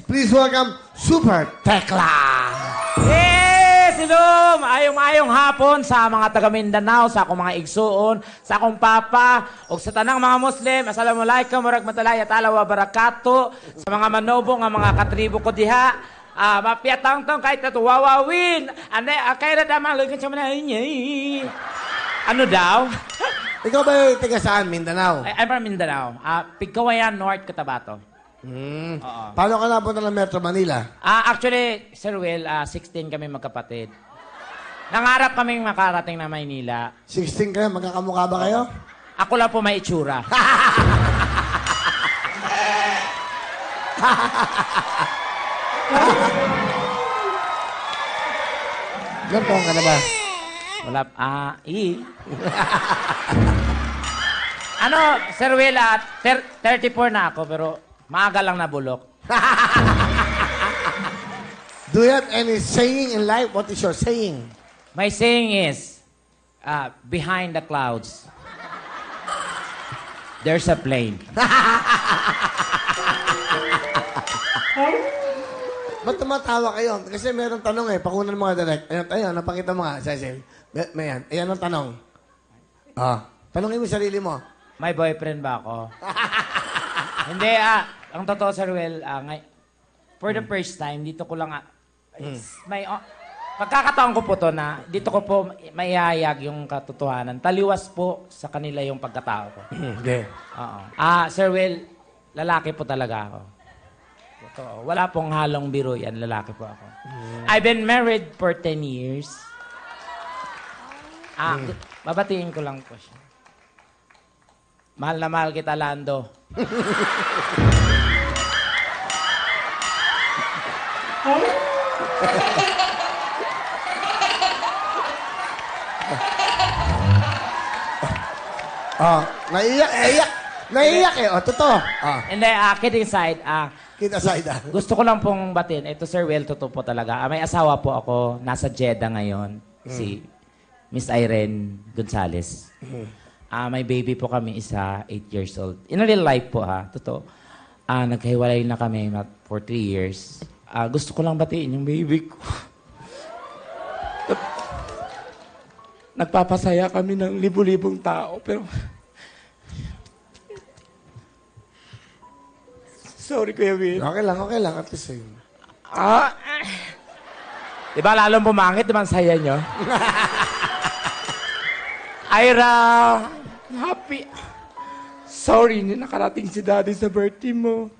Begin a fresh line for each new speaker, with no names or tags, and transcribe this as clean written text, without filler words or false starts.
Please welcome Super Tekla!
Yes! Hello! Maayong hapon sa mga taga Mindanao, sa akong mga igsuon, sa akong papa, o sa tanang mga Muslim. Assalamualaikum warahmatullahi wa barakatuh. Sa mga manobo nga mga katribo ko diha. Mapiatang tong kahit ito wawawin. Kaya na damang lugan siya manay. Ano daw?
Ikaw ba taga saan? Mindanao?
I'm from Mindanao. Pigkawayan, North Cotabato.
Paano ka napunta ng Metro Manila?
Actually, Sir Will, 16 kami magkapatid. Nangarap kaming makarating na Maynila.
16 kayo? Magkakamukha ba kayo?
Ako lang po may itsura.
Ilan taon ka na ba?
Wala, Ano, Sir Will, 34 na ako, pero maaga lang nabulok.
Do you have any saying in life? What is your saying?
My saying is, behind the clouds, there's a plane.
Ba't tumatawa kayo? Kasi meron tanong eh. Pakunan mo nga direct. Ayun, napakita mo nga, Cecil. May yan. Ayan ang tanong. Tanongin mo sarili mo.
May boyfriend ba ako? Hindi, ang totoo, Sir Will, for the first time, dito ko lang, pagkakataon ko po to na, dito ko po maihayag yung katotohanan. Taliwas po sa kanila yung pagkatao ko.
Okay.
Oo. Sir Will, lalaki po talaga ako. Totoo. Wala pong halong biro yan, lalaki po ako. I've been married for 10 years. Babatiin ko lang po siya. Mahal na mahal kita, Lando.
Naiiyak eh. Totoo.
Hindi, kidding aside,
Kita side
gusto ko lang pong batin. Ito, Sir Will, totoo po talaga. May asawa po ako, nasa Jeddah ngayon. Si Miss Irene Gonzalez. May baby po kami isa, 8 years old. In real life po totoo. Nagkahiwalay na kami for 3 years. Gusto ko lang batiin yung baby ko. Nagpapasaya kami ng libu-libong tao, pero... Sorry, Kuya Will.
Okay lang. At least yun.
Diba lalong pumangit, diba ang saya nyo? Ira, happy. Sorry, hindi nakarating si Daddy sa birthday mo.